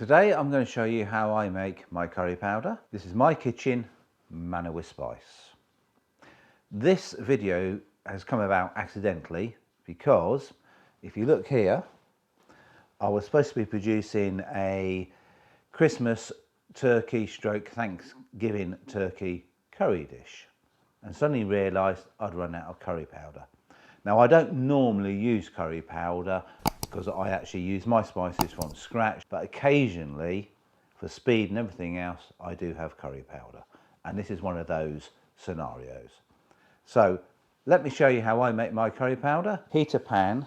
Today I'm going to show you how I make my curry powder. This is my kitchen, Manna with spice. This video has come about accidentally because if you look here, I was supposed to be producing a Christmas turkey stroke Thanksgiving turkey curry dish and suddenly realised I'd run out of curry powder. Now I don't normally use curry powder because I actually use my spices from scratch, but occasionally for speed and everything else I do have curry powder, and this is one of those scenarios. So let me show you how I make my curry powder. Heat a pan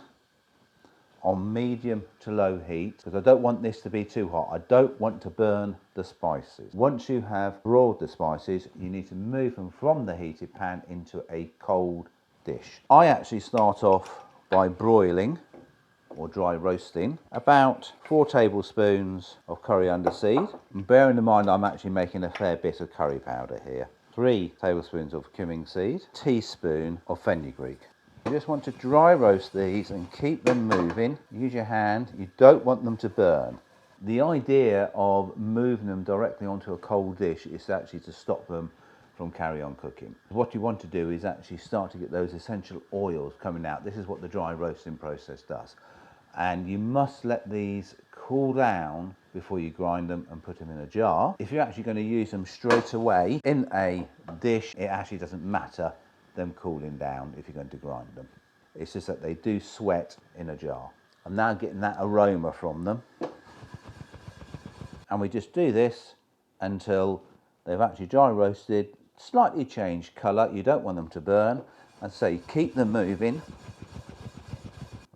on medium to low heat because I don't want this to be too hot. I don't want to burn the spices. Once you have broiled the spices, you need to move them from the heated pan into a cold dish. I actually start off by broiling or dry roasting about 4 tablespoons of coriander seed, and bearing in mind I'm actually making a fair bit of curry powder here. 3 tablespoons of cumin seed, teaspoon of fenugreek. You just want to dry roast these and keep them moving. Use your hand, you don't want them to burn. The idea of moving them directly onto a cold dish is actually to stop them from carry on cooking. What you want to do is actually start to get those essential oils coming out. This is what the dry roasting process does. And you must let these cool down before you grind them and put them in a jar. If you're actually going to use them straight away in a dish, it actually doesn't matter them cooling down if you're going to grind them. It's just that they do sweat in a jar. I'm now getting that aroma from them. And we just do this until they've actually dry roasted, slightly changed colour. You don't want them to burn. And so you keep them moving.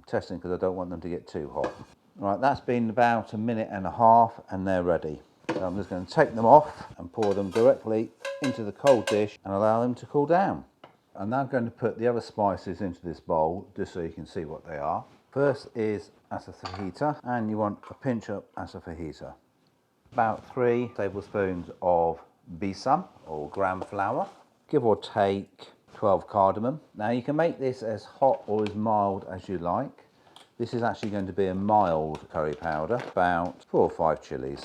Testing because I don't want them to get too hot. Right, that's been about a minute and a half and they're ready. So I'm just going to take them off and pour them directly into the cold dish and allow them to cool down. I'm now going to put the other spices into this bowl just so you can see what they are. First is Asafoetida, and you want a pinch of Asafoetida. About 3 tablespoons of Besan or gram flour, give or take 12 cardamom. Now you can make this as hot or as mild as you like. This is actually going to be a mild curry powder, about 4 or 5 chillies.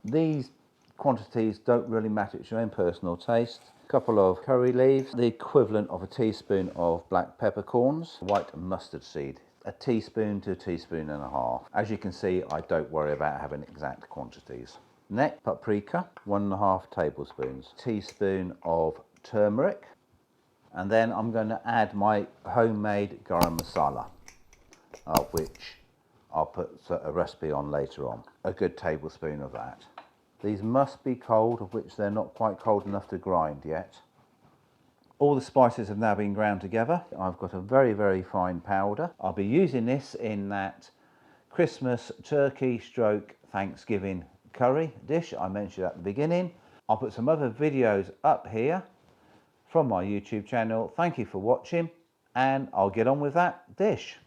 These quantities don't really matter, it's your own personal taste. A couple of curry leaves, the equivalent of a teaspoon of black peppercorns, white mustard seed, a teaspoon to a teaspoon and a half. As you can see, I don't worry about having exact quantities. Next, paprika, 1.5 tablespoons, teaspoon of turmeric, and then I'm going to add my homemade garam masala, which I'll put a recipe on later on. A good tablespoon of that. These must be cold, of which they're not quite cold enough to grind yet. All the spices have now been ground together. I've got a very, very fine powder. I'll be using this in that Christmas turkey stroke Thanksgiving curry dish I mentioned at the beginning. I'll put some other videos up here from my YouTube channel. Thank you for watching, and I'll get on with that dish.